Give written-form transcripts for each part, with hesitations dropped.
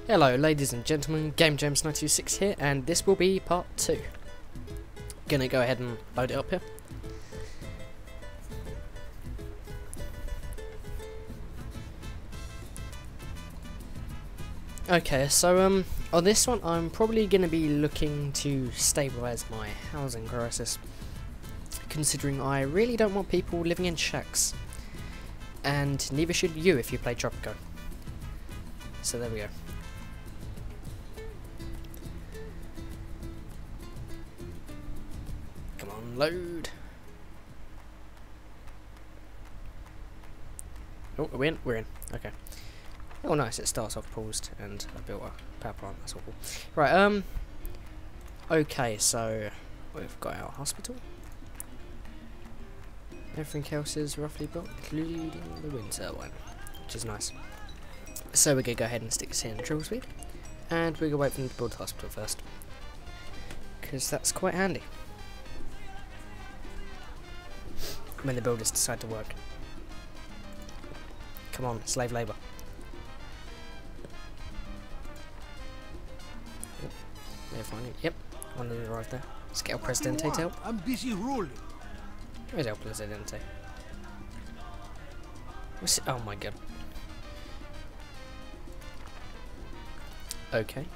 Hello ladies and gentlemen, GameJames926 here, and this will be part 2. Gonna go ahead and load it up here. Okay, so on this one I'm probably gonna be looking to stabilise my housing crisis, considering I really don't want people living in shacks, and neither should you if you play Tropico. So there we go. Come on, load. Oh, are we in? We're in. Okay. Oh, nice. It starts off paused, and I built a power plant. That's awful. Right. Okay, so we've got our hospital. Everything else is roughly built, including the wind turbine, which is nice. So we're gonna go ahead and stick this here in triple speed, and we're gonna wait for them to build the hospital first, because that's quite handy when the builders decide to work. Come on, slave labour. Oh, they're finally. Yep, one of them arrived there. Let's get our Presidente to help. I'm busy ruling. Where's our Presidente? What's it? Oh my god. Okay,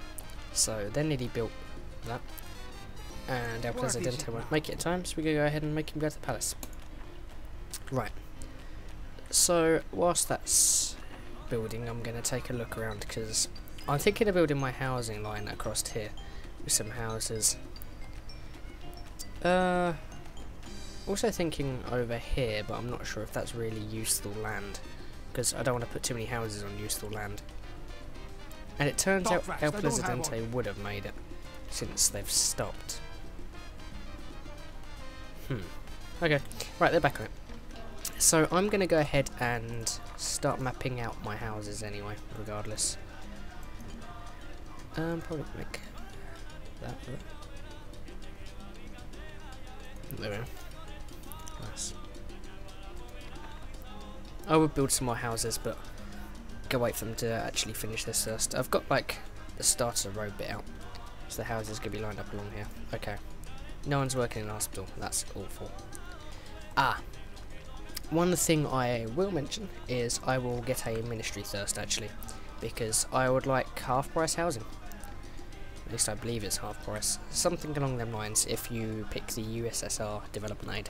so they nearly built that, and our Presidente won't make it in time, so we're going to go ahead and make him go to the palace. Right, so whilst that's building, I'm going to take a look around, because I'm thinking of building my housing line across here with some houses. Also thinking over here, but I'm not sure if that's really useful land, because I don't want to put too many houses on useful land. And it turns out El Presidente would have made it, since they've stopped. Okay, right, they're back on it. So I'm going to go ahead and start mapping out my houses anyway, regardless. Probably make that. There we go. Nice. I would build some more houses, but go wait for them to actually finish this first. I've got like the starter road bit out, so the houses could be lined up along here. Okay, no one's working in the hospital. That's awful. One thing I will mention is I will get a ministry first actually, because I would like half price housing. At least I believe it's half price, something along them lines. If you pick the USSR development aid,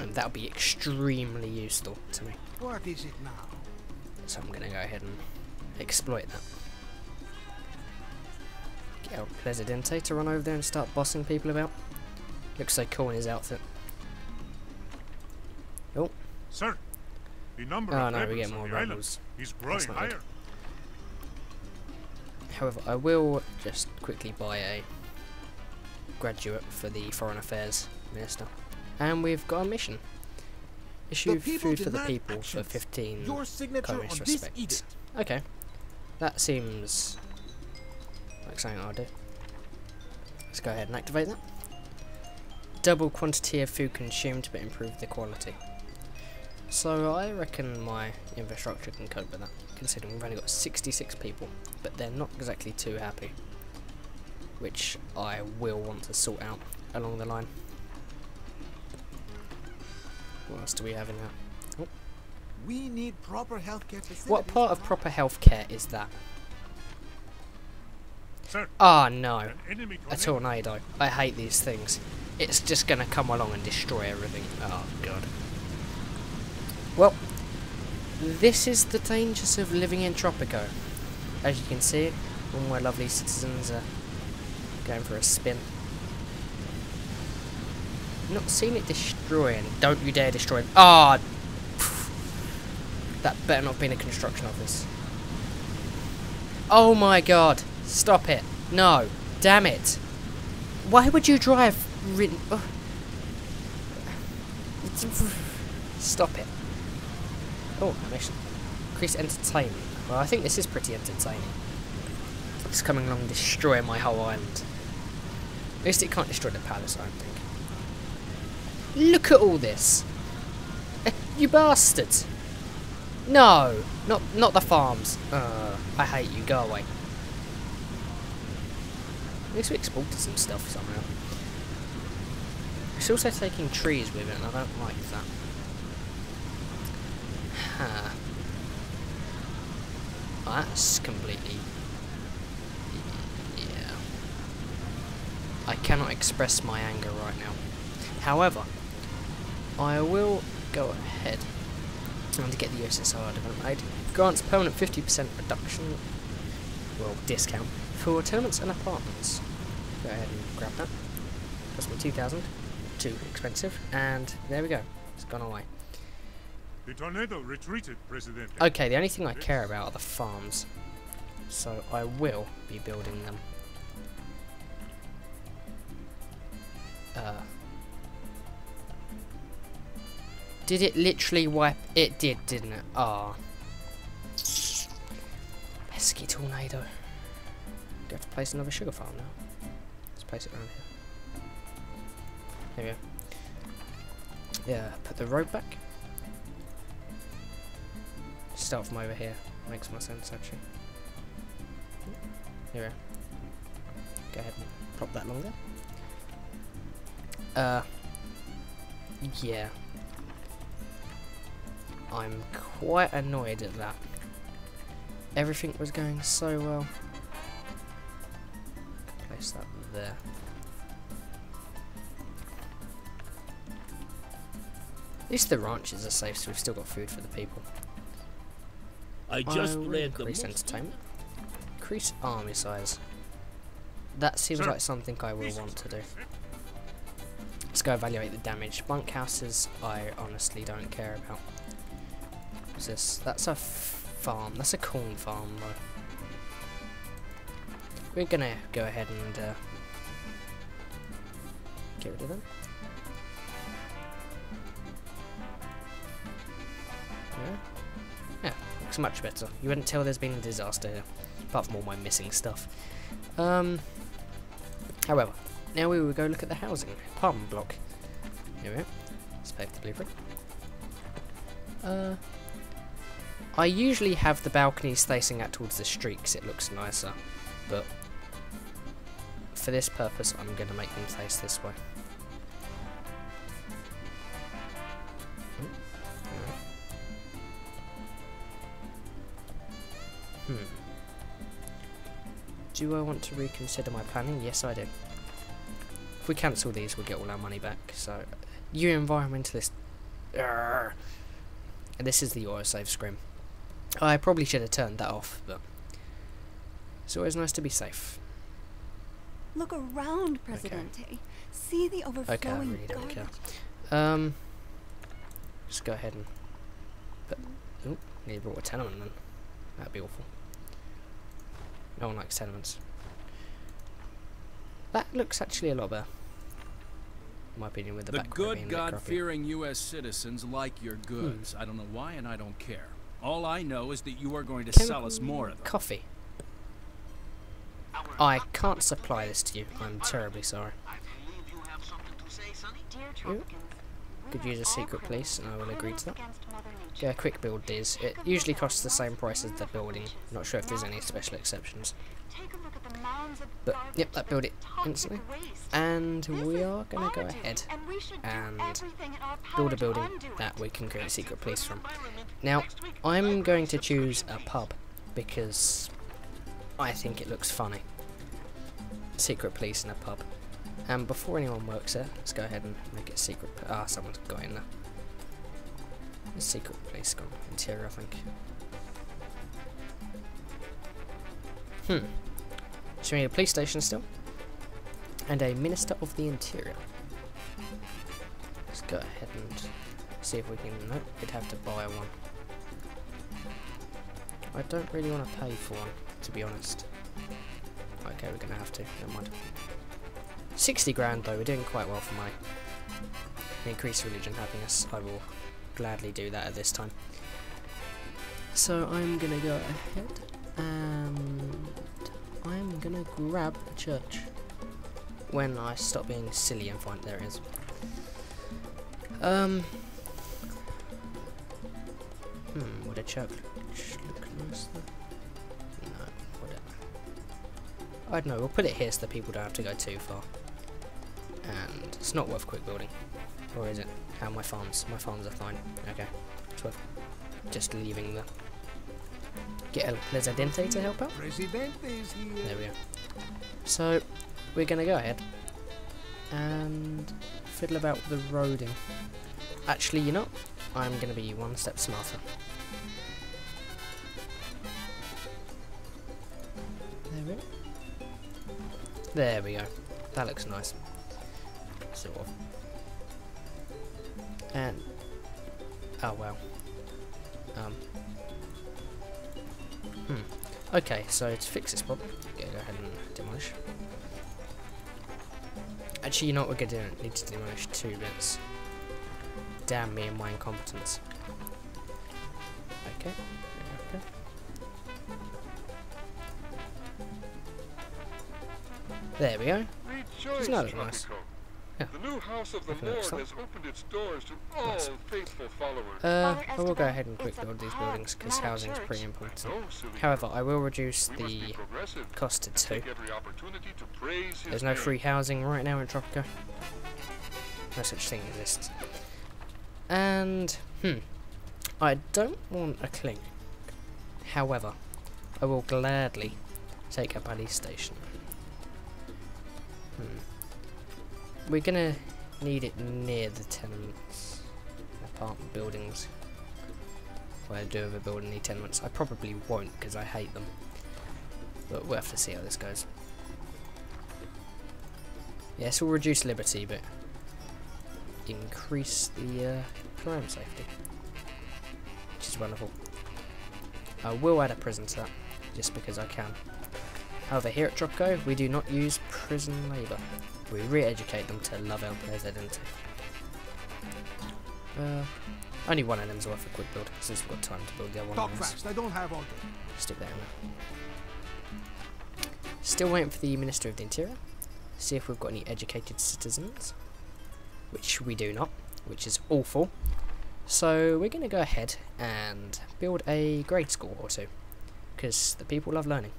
and that would be extremely useful to me. What is it now? So I'm going to go ahead and exploit that. Get our Presidente to run over there and start bossing people about. Looks so cool in his outfit. Oh. Sir, the number oh of no, we rebels get more on the island rebels. is growing higher. Good. However, I will just quickly buy a graduate for the Foreign Affairs Minister. And we've got a mission. Issue food for the people for 15 Comics respect. Okay, that seems like something I'll do. Let's go ahead and activate that. Double quantity of food consumed but improve the quality. So I reckon my infrastructure can cope with that, considering we've only got 66 people, but they're not exactly too happy, which I will want to sort out along the line. What else do we have in there? Oh. We need proper healthcare facilities. What part of proper healthcare is that? Sir, Ah, no. an enemy A tornado. I hate these things. It's just gonna come along and destroy everything. Oh, God. Well, this is the dangers of living in Tropico. As you can see, all my lovely citizens are going for a spin. Not seen it destroy, and don't you dare destroy it. Ah! That better not be in a construction office. Oh my god! Stop it! No! Damn it! Why would you drive? Stop it! Oh, mission. Increase entertainment. Well, I think this is pretty entertaining. It's coming along and destroying my whole island. At least it can't destroy the palace, I don't think. Look at all this! You bastards! No! Not the farms. I hate you, go away. At least we exported some stuff somehow. It's also taking trees with it, and I don't like that. Huh. Oh, that's completely... yeah. I cannot express my anger right now. However, I will go ahead and get the USSR development aid. Grants permanent 50% reduction, well, discount, for tenements and apartments. Go ahead and grab that. Cost me 2,000. Too expensive, and there we go. It's gone away. The tornado retreated, Presidente. Okay, the only thing I care about are the farms, so I will be building them. Did it literally wipe? It did, didn't it? Ah. Pesky tornado. Do I have to place another sugar farm now? Let's place it around here. There we go. Yeah, put the road back. Start from over here. Makes more sense, actually. Here we go. Go ahead and prop that along there. Yeah. I'm quite annoyed at that. Everything was going so well. Place that there. At least the ranches are safe, so we've still got food for the people. I just read increase the entertainment. Increase army size. That seems like something I will want to do. Let's go evaluate the damage. Bunkhouses I honestly don't care about. What's this? That's a farm. That's a corn farm though. We're gonna go ahead and get rid of them. Yeah, looks much better. You wouldn't tell there's been a disaster here, apart from all my missing stuff. However, now we will go look at the housing. Apartment block. Here we go. Let's pave the blueprint. I usually have the balconies facing out towards the street because it looks nicer, but for this purpose I'm going to make them face this way. Do I want to reconsider my planning? Yes, I do. If we cancel these, we'll get all our money back. So, you environmentalist. Arrgh. And this is the autosave screen. I probably should have turned that off, but it's always nice to be safe. Look around, Presidente. Okay. See the overflowing okay, I really don't garbage. care. Just go ahead and put. Ooh, need to brought a tenement then. That'd be awful. No one likes tenements. That looks actually a lot better, in my opinion, with the background being good God-fearing U.S. citizens like your goods. I don't know why, and I don't care. All I know is that you are going to sell us more of them. Coffee. I can't supply this to you. I'm terribly sorry. Ooh. Could use a secret police, and I will agree to that. Yeah, quick build these. It usually costs the same price as the building. Not sure if there's any special exceptions. But, yep, that built it instantly. And we are going to go ahead and build a building that we can create secret police from. Now, I'm going to choose a pub because I think it looks funny. Secret police in a pub. And before anyone works there, let's go ahead and make it secret. Ah, someone's got in there. The secret police gone. Interior, I think. So we need a police station still. And a Minister of the Interior. Let's go ahead and see if we can... Nope, we'd have to buy one. I don't really want to pay for one, to be honest. Okay, we're going to have to. Never mind. 60 grand though, we're doing quite well for money. Increase religion happiness, I will gladly do that at this time. So I'm gonna go ahead and I'm gonna grab a church when I stop being silly and find there it is. Would a church look nice though? No, would it? I don't know, we'll put it here so the people don't have to go too far. And it's not worth quick building. Or is it? How my farms are fine. Okay. It's worth just leaving the... Get El Presidente to help out. Presidente is here. There we go. So, we're going to go ahead and fiddle about with the roading. Actually, you know, I'm going to be one step smarter. There we go. That looks nice. Sort of. And... oh wow. Okay, so to fix this problem, go ahead and demolish. Actually, you know what we're going to do? Need to demolish 2 bits. Damn me and my incompetence. Okay. Okay. There we go. Rejoice, Not as nice. Tropico. Yeah. The new house of the Okay, Lord next up. has opened its doors to all Nice. faithful followers. I will go ahead and quick build these buildings because housing is pretty important. No, silly However, I will reduce we must be the progressive. cost to 2. Take every opportunity to praise his There's no name. free housing right now in Tropico. No such thing exists. And, I don't want a clink. However, I will gladly take a police station. We're gonna need it near the tenements, apartment buildings. Well, I do ever build any tenements. I probably won't because I hate them. But we'll have to see how this goes. Yes, we'll reduce liberty, but increase the crime safety, which is wonderful. I will add a prison to that, just because I can. However, here at Tropico, we do not use prison labour. We re-educate them to love El Presidente. Only one of them's worth a quick build, since we've got time to build the other one. Talk fast. I don't have all day. Stick that in there. Still waiting for the Minister of the Interior. See if we've got any educated citizens. Which we do not, which is awful. So we're going to go ahead and build a grade school or 2. Because the people love learning.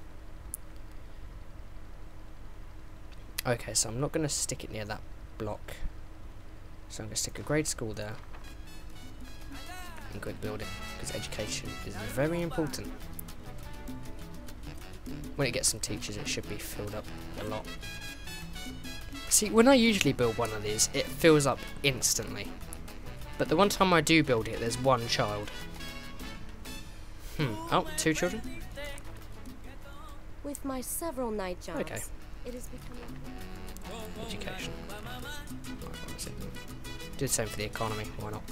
Okay, so I'm not going to stick it near that block. So I'm going to stick a grade school there. And quick build it. Because education is very important. When it gets some teachers, it should be filled up a lot. See, when I usually build one of these, it fills up instantly. But the one time I do build it, there's 1 child. Oh, 2 children? With my several night jobs, Okay. it is becoming... Education. Do the same for the economy, why not?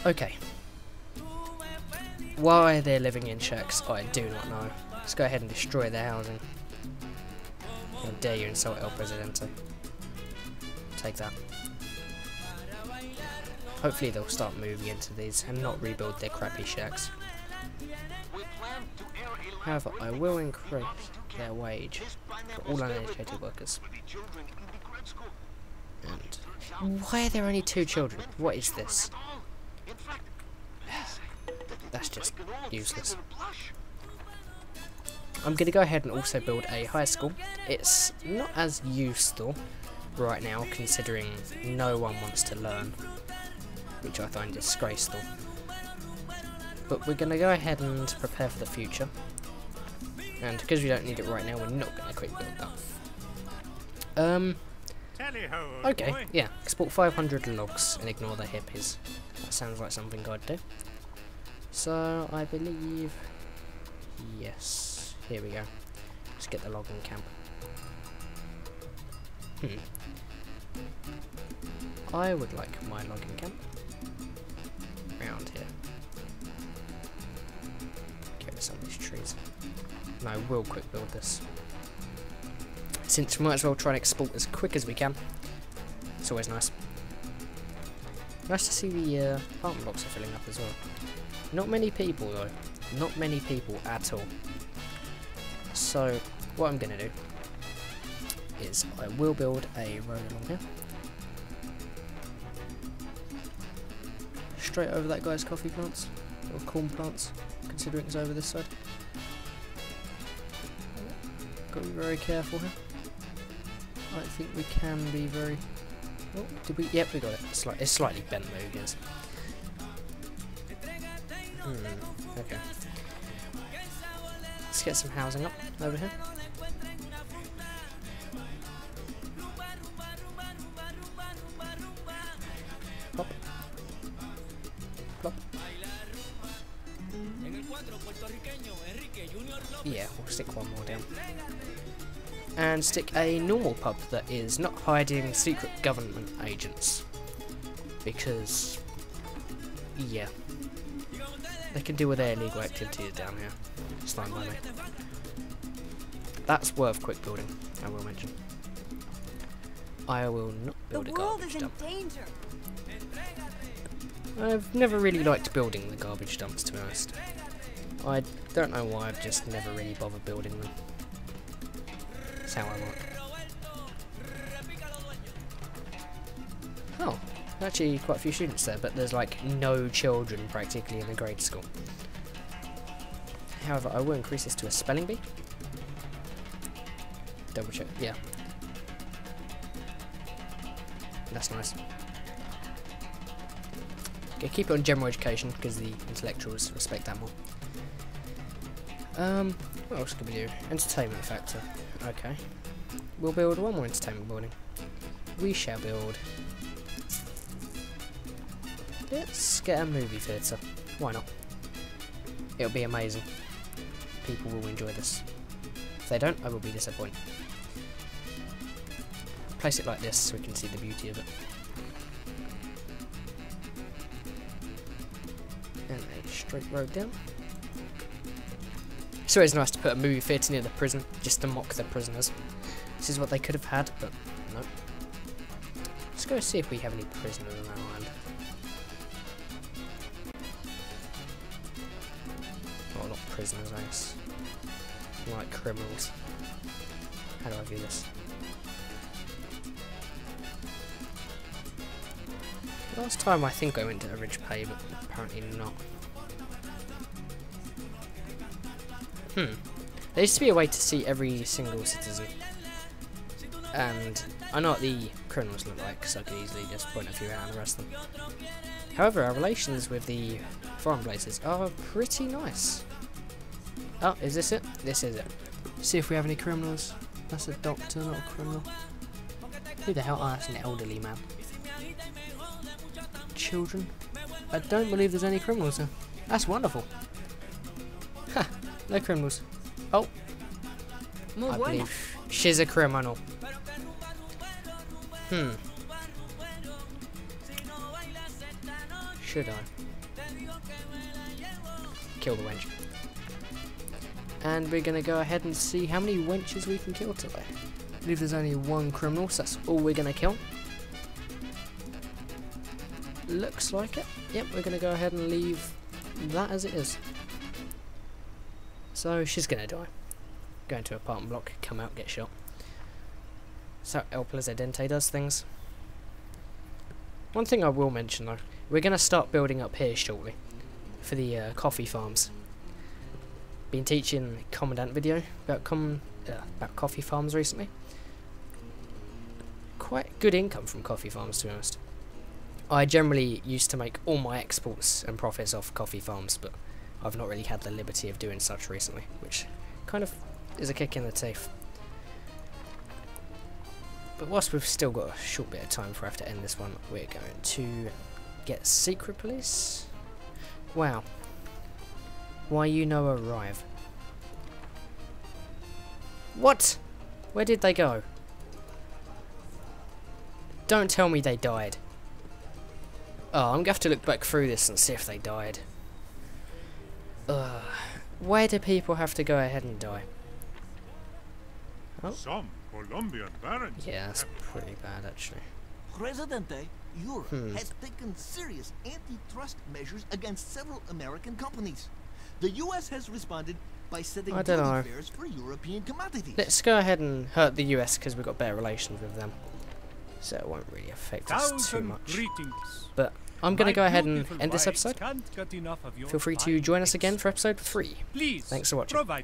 Okay. Why they're living in shacks, I do not know. Let's go ahead and destroy their housing. How dare you insult El Presidente. Take that. Hopefully they'll start moving into these and not rebuild their crappy shacks. However, I will increase their wage for all uneducated workers. And why are there only 2 children? What is this? That's just useless. I'm going to go ahead and also build a high school. It's not as useful right now, considering no one wants to learn, which I find disgraceful. But we're going to go ahead and prepare for the future. And because we don't need it right now, we're not going to quick build that. Tally-ho, old Okay, boy. yeah. Export 500 logs and ignore the hippies. That sounds like something I'd do. So, I believe... yes. Here we go. Let's get the logging camp. I would like my logging camp around here. Get rid of some of these trees. And I will quick build this. Since we might as well try and export as quick as we can. It's always nice. Nice to see the apartment blocks are filling up as well. Not many people though. Not many people at all. So what I'm going to do is I will build a road along here. Straight over that guy's coffee plants. Or corn plants, considering it's over this side. Got to be very careful here. I don't think we can be very... Oh, did we? Yep, we got it. It's slightly bent though, guys. Okay. Let's get some housing up over here. Plop. Plop. Yeah, we'll stick one more down. And stick a normal pub that is not hiding secret government agents. Because, yeah, they can deal with their illegal activities down here. It's fine by me. That's worth quick building, I will mention. I will not build a garbage dump. The world is in danger. I've never really liked building the garbage dumps, to be honest. I don't know why, I've just never really bothered building them. That's how I work. Oh, actually quite a few students there, but there's like no children practically in the grade school. However, I will increase this to a spelling bee. Double check, yeah. That's nice. Okay, keep it on general education because the intellectuals respect that more. What else can we do? Entertainment factor. Okay. We'll build one more entertainment building. We shall build... Let's get a movie theatre. Why not? It'll be amazing. People will enjoy this. If they don't, I will be disappointed. Place it like this so we can see the beauty of it. And a straight road down. It's always nice to put a movie theatre near the prison, just to mock the prisoners. This is what they could have had, but no. Let's go see if we have any prisoners on our island. Oh, not prisoners, I guess. More like criminals. How do I view this? Last time I think I went to average pay, but apparently not. There used to be a way to see every single citizen. And I know what the criminals look like, so I could easily just point a few out and arrest them. However, our relations with the foreign places are pretty nice. Oh, is this it? This is it. See if we have any criminals. That's a doctor, not a criminal. Who the hell? Oh, that's an elderly man. Children? I don't believe there's any criminals here. That's wonderful. Ha! No criminals. Oh. I believe she's a criminal. Should I? Kill the wench. And we're going to go ahead and see how many wenches we can kill today. I believe there's only one criminal, so that's all we're going to kill. Looks like it. Yep, we're going to go ahead and leave that as it is. So she's going to die. Go into an apartment block, come out, get shot. So El Presidente does things. One thing I will mention though, we're going to start building up here shortly for the coffee farms. Been teaching Commandant video about coffee farms recently. Quite good income from coffee farms, to be honest. I generally used to make all my exports and profits off coffee farms, but I've not really had the liberty of doing such recently, which kind of is a kick in the teeth. But whilst we've still got a short bit of time before I have to end this one, we're going to get secret police. Wow. Why you no arrive? What? Where did they go? Don't tell me they died. Oh, I'm going to have to look back through this and see if they died. Where do people have to go ahead and die? Oh. Some Colombian barons. Yeah, that's pretty bad actually. Presidente, Europe has taken serious antitrust measures against several American companies. The U.S. has responded by setting duty fares for European commodities. Let's go ahead and hurt the U.S. because we've got better relations with them. So it won't really affect us too much. But I'm going to go ahead and end this episode. Feel free to join us again for episode 3. Thanks for watching.